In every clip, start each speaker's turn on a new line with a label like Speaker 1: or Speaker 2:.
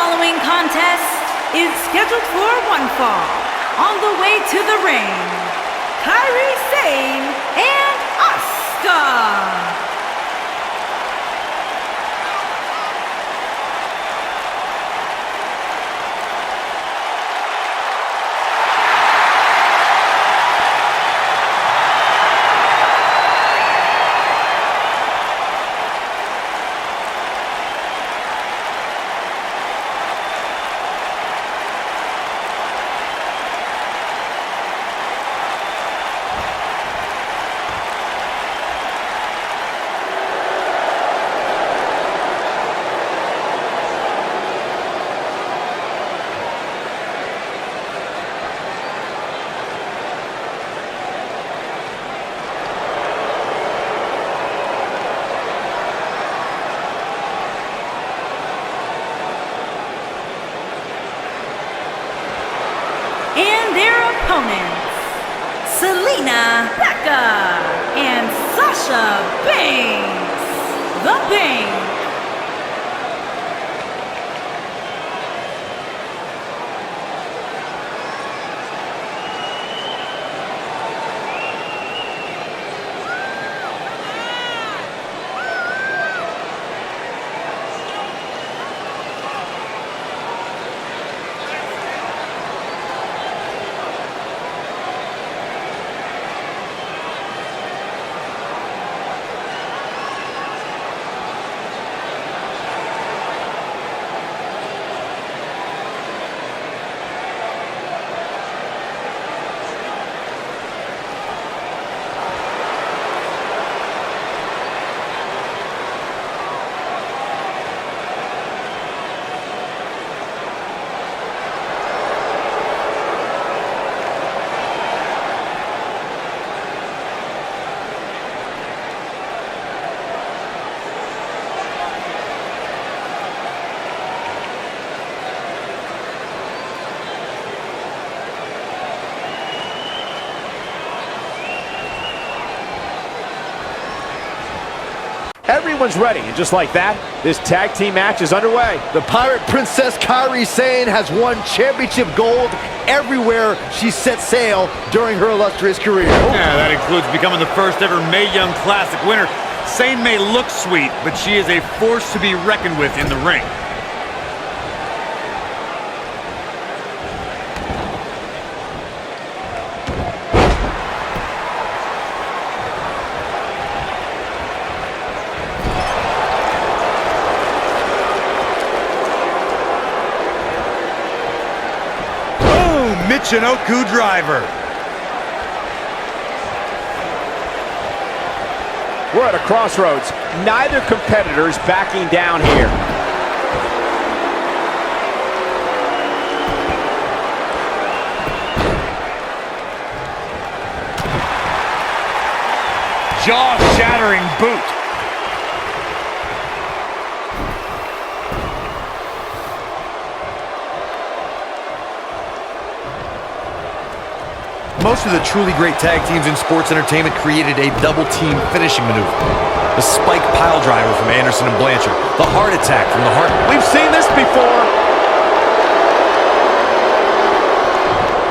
Speaker 1: following contest is scheduled for one fall. On the way to the ring, Kairi Sane and Asuka. And their opponents, Selena Becca and Sasha Banks, the Bank.
Speaker 2: Everyone's ready, and just like that, this tag team match is underway.
Speaker 3: The Pirate Princess Kairi Sane has won championship gold everywhere she set sail during her illustrious career.
Speaker 4: Yeah, that includes becoming the first ever Mae Young Classic winner. Sane may look sweet, but she is a force to be reckoned with in the ring. Michinoku driver.
Speaker 2: We're at a crossroads. Neither competitor's backing down here.
Speaker 4: Jaw-shattering boot.
Speaker 3: Most of the truly great tag teams in sports entertainment created a double-team finishing maneuver. The spike pile driver from Anderson and Blanchard. The heart attack from the Hart.
Speaker 2: We've seen this before.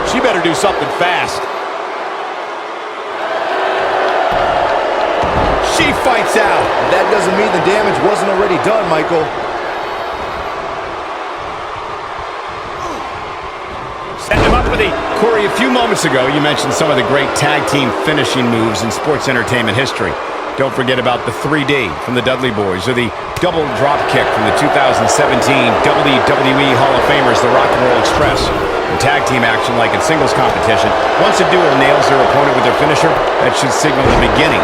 Speaker 2: She better do something fast.
Speaker 3: She fights out. That doesn't mean the damage wasn't already done, Michael.
Speaker 2: Setting him up with the... Corey, a few moments ago, you mentioned some of the great tag team finishing moves in sports entertainment history. Don't forget about the 3D from the Dudley Boys, or the double drop kick from the 2017 WWE Hall of Famers, the Rock and Roll Express. In tag team action, like in singles competition, once a duo nails their opponent with their finisher, that should signal the beginning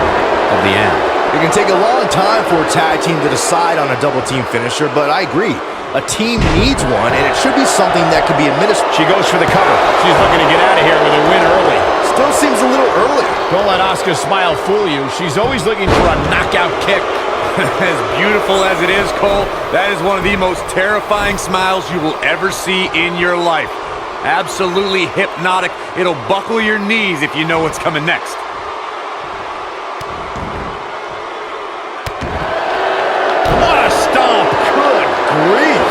Speaker 2: of the end.
Speaker 3: It can take a long time for a tag team to decide on a double team finisher, but I agree. A team needs one, and it should be something that can be administered.
Speaker 2: She goes for the cover. She's looking to get out of here with a win early.
Speaker 3: Still seems a little early.
Speaker 2: Don't let Asuka's smile fool you. She's always looking for a knockout kick.
Speaker 4: As beautiful as it is, Cole, that is one of the most terrifying smiles you will ever see in your life. Absolutely hypnotic. It'll buckle your knees if you know what's coming next.
Speaker 3: What a stomp. Good grief.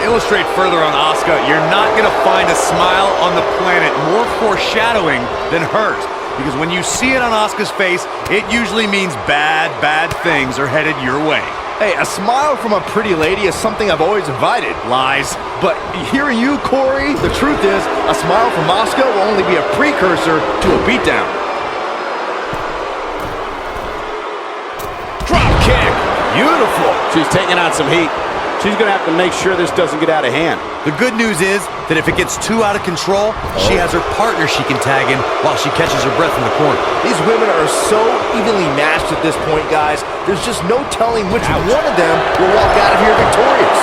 Speaker 4: illustrate further on Asuka, you're not going to find a smile on the planet more foreshadowing than hers. Because when you see it on Asuka's face, it usually means bad, bad things are headed your way.
Speaker 5: Hey, a smile from a pretty lady is something I've always invited.
Speaker 4: Lies.
Speaker 5: But hearing you, Corey, the truth is, a smile from Asuka will only be a precursor to a beatdown.
Speaker 2: Drop kick.
Speaker 5: Beautiful.
Speaker 6: She's taking on some heat. She's going to have to make sure this doesn't get out of hand.
Speaker 3: The good news is that if it gets too out of control, she has her partner she can tag in while she catches her breath in the corner.
Speaker 5: These women are so evenly matched at this point, guys. There's just no telling which one of them will walk out of here victorious.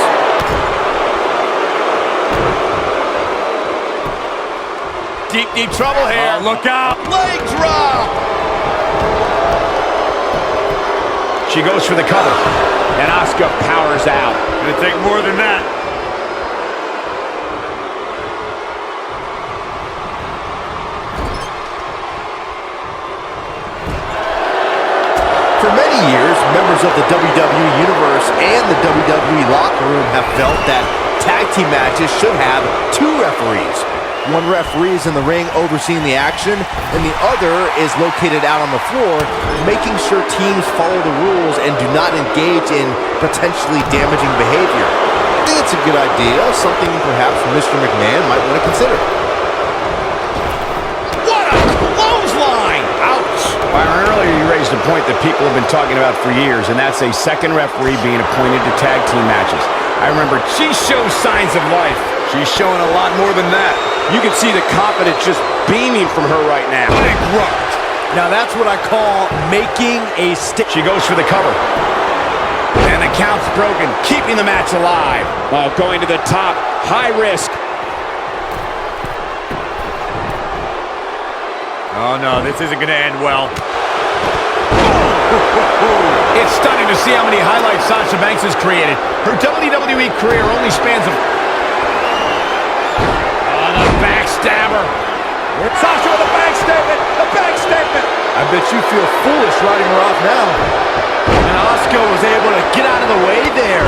Speaker 2: Deep, deep trouble here.
Speaker 4: Oh, look out.
Speaker 5: Leg drop.
Speaker 2: She goes for the cover. And Asuka powers out.
Speaker 4: Gonna take more than that.
Speaker 5: For many years, members of the WWE Universe and the WWE locker room have felt that tag team matches should have two referees. One referee is in the ring overseeing the action, and the other is located out on the floor, making sure teams follow the rules and do not engage in potentially damaging behavior. I think it's a good idea, something perhaps Mr. McMahon might want to consider.
Speaker 2: What a clothesline! Ouch! Byron, earlier you raised a point that people have been talking about for years, and that's a second referee being appointed to tag team matches. I remember she shows signs of life.
Speaker 4: She's showing a lot more than that.
Speaker 6: You can see the confidence just beaming from her right now.
Speaker 2: Bankrupt.
Speaker 5: Now that's what I call making a stick.
Speaker 2: She goes for the cover. And the count's broken, keeping the match alive.
Speaker 6: Oh, going to the top, high risk.
Speaker 4: Oh no, this isn't gonna end well.
Speaker 2: It's stunning to see how many highlights Sasha Banks has created. Her WWE career only spans a... Oh, the backstabber.
Speaker 5: Sasha with a back statement! A back statement! I bet you feel foolish writing her off now. And Asuka was able to get out of the way there.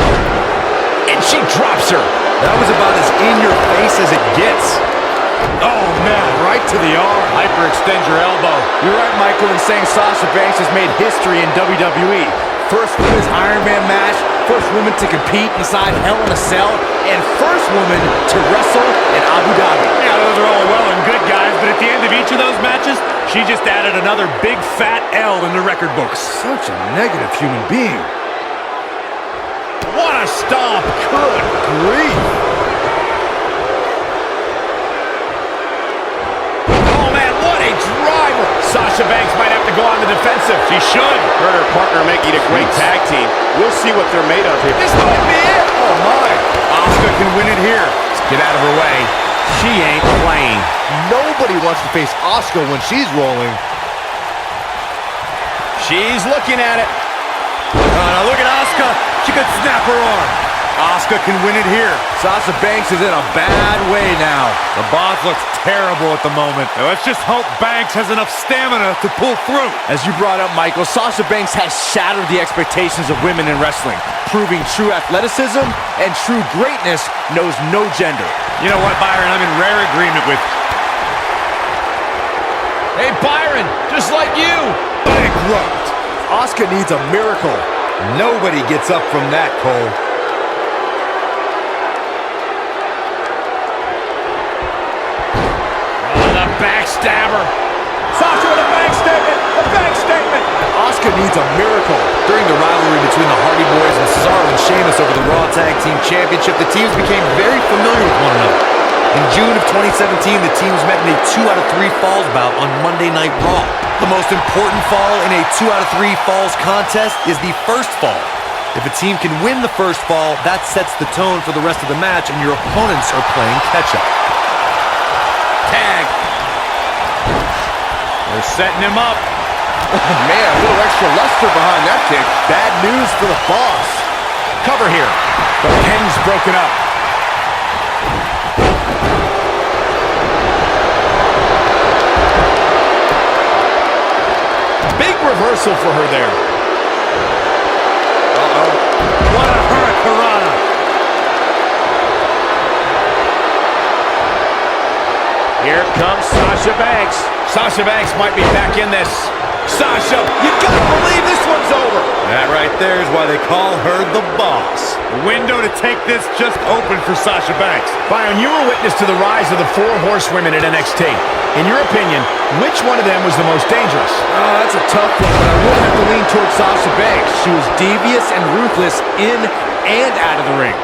Speaker 2: And she drops her.
Speaker 3: That was about as in your face as it gets.
Speaker 5: Oh, man, right to the arm.
Speaker 4: Hyperextend your elbow.
Speaker 5: You're right, Michael, in saying Sasha Banks has made history in WWE. First women's Iron Man match, first woman to compete inside Hell in a Cell, and first woman to wrestle in Abu Dhabi.
Speaker 4: Yeah, those are all well and good, guys, but at the end of each of those matches, she just added another big fat L in the record books.
Speaker 5: Such a negative human being.
Speaker 2: What a stomp. Good
Speaker 5: Grief.
Speaker 2: Oh, man, what a driver. Sasha Banks might have to go on the defensive.
Speaker 4: She should.
Speaker 6: Her and her partner making a great tag team. We'll see what they're made of here.
Speaker 2: This might be it.
Speaker 5: Oh, my.
Speaker 4: Asuka can win it here.
Speaker 2: Get out of her way. She ain't playing.
Speaker 5: Nobody wants to face Asuka when she's rolling.
Speaker 2: She's looking at it.
Speaker 4: Now look at Asuka. She could snap her arm. Asuka can win it here.
Speaker 5: Sasha Banks is in a bad way now.
Speaker 4: The boss looks terrible at the moment. Now let's just hope Banks has enough stamina to pull through.
Speaker 5: As you brought up, Michael, Sasha Banks has shattered the expectations of women in wrestling, proving true athleticism and true greatness knows no gender.
Speaker 4: You know what, Byron? I'm in rare agreement with...
Speaker 2: Hey, Byron, just like you.
Speaker 5: Bankrupt. Asuka needs a miracle.
Speaker 3: Nobody gets up from that, Cole.
Speaker 2: Backstabber.
Speaker 5: Sasha with a back statement! A back statement! Asuka needs a miracle.
Speaker 3: During the rivalry between the Hardy Boys and Cesaro and Sheamus over the Raw Tag Team Championship, the teams became very familiar with one another. In June of 2017, the teams met in a 2 out of 3 falls bout on Monday Night Raw. The most important fall in a 2 out of 3 falls contest is the first fall. If a team can win the first fall, that sets the tone for the rest of the match, and your opponents are playing catch-up.
Speaker 2: Tag.
Speaker 4: They're setting him up.
Speaker 5: Oh, man, a little extra luster behind that kick. Bad news for the boss.
Speaker 2: Cover here. The pin's broken up. Big reversal for her there.
Speaker 4: Uh-oh. What a hurricanrana.
Speaker 6: Here comes Sasha Banks.
Speaker 2: Sasha Banks might be back in this. Sasha,
Speaker 3: You gotta believe this one's over.
Speaker 4: That right there is why they call her the boss. The window to take this just opened for Sasha Banks.
Speaker 2: Byron, you were witness to the rise of the 4 horsewomen at NXT. In your opinion, which one of them was the most dangerous?
Speaker 3: Oh, that's a tough one, but I would have to lean towards Sasha Banks. She was devious and ruthless in and out of the ring.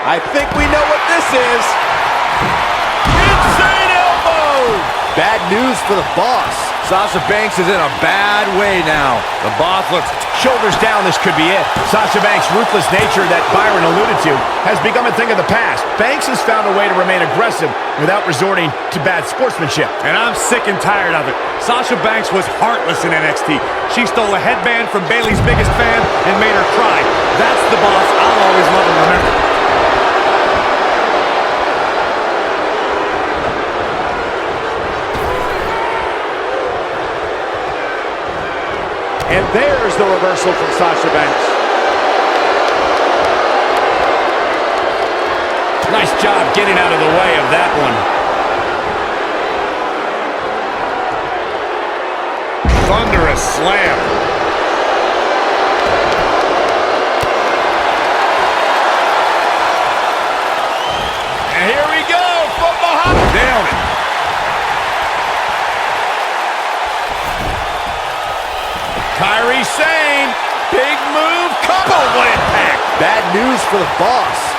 Speaker 3: I think we know what this is.
Speaker 4: Insane elbow!
Speaker 3: Bad news for the boss. Sasha Banks is in a bad way now.
Speaker 4: The boss looks
Speaker 2: Shoulders down, this could be it. Sasha Banks' ruthless nature that Byron alluded to has become a thing of the past. Banks has found a way to remain aggressive without resorting to bad sportsmanship.
Speaker 4: and I'm sick and tired of it. Sasha Banks was heartless in NXT. She stole a headband from Bayley's biggest fan and made her cry. That's the boss I'll always love and remember.
Speaker 6: And there's the reversal from Sasha Banks.
Speaker 2: Nice job getting out of the way of that one.
Speaker 4: Thunderous slam. And here we go from behind. Down it.
Speaker 2: Kairi Sane, big move, couple, what impact.
Speaker 5: Bad news for the boss.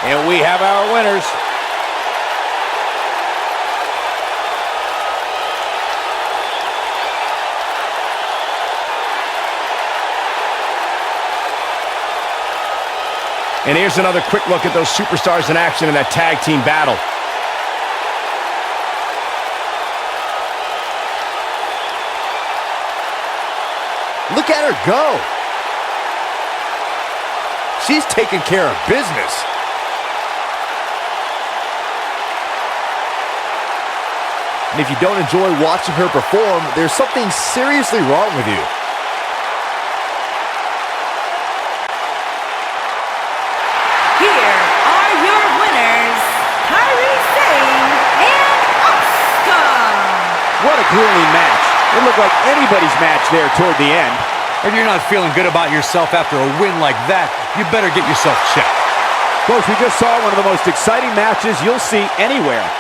Speaker 6: And we have our winners.
Speaker 2: And here's another quick look at those superstars in action in that tag team battle.
Speaker 5: Look at her go. She's taking care of business. And if you don't enjoy watching her perform, there's something seriously wrong with you.
Speaker 1: Here are your winners, Kairi Sane and Asuka.
Speaker 6: What a grueling match. It looked like anybody's match there toward the end.
Speaker 4: If you're not feeling good about yourself after a win like that, you better get yourself checked.
Speaker 6: Folks, we just saw one of the most exciting matches you'll see anywhere.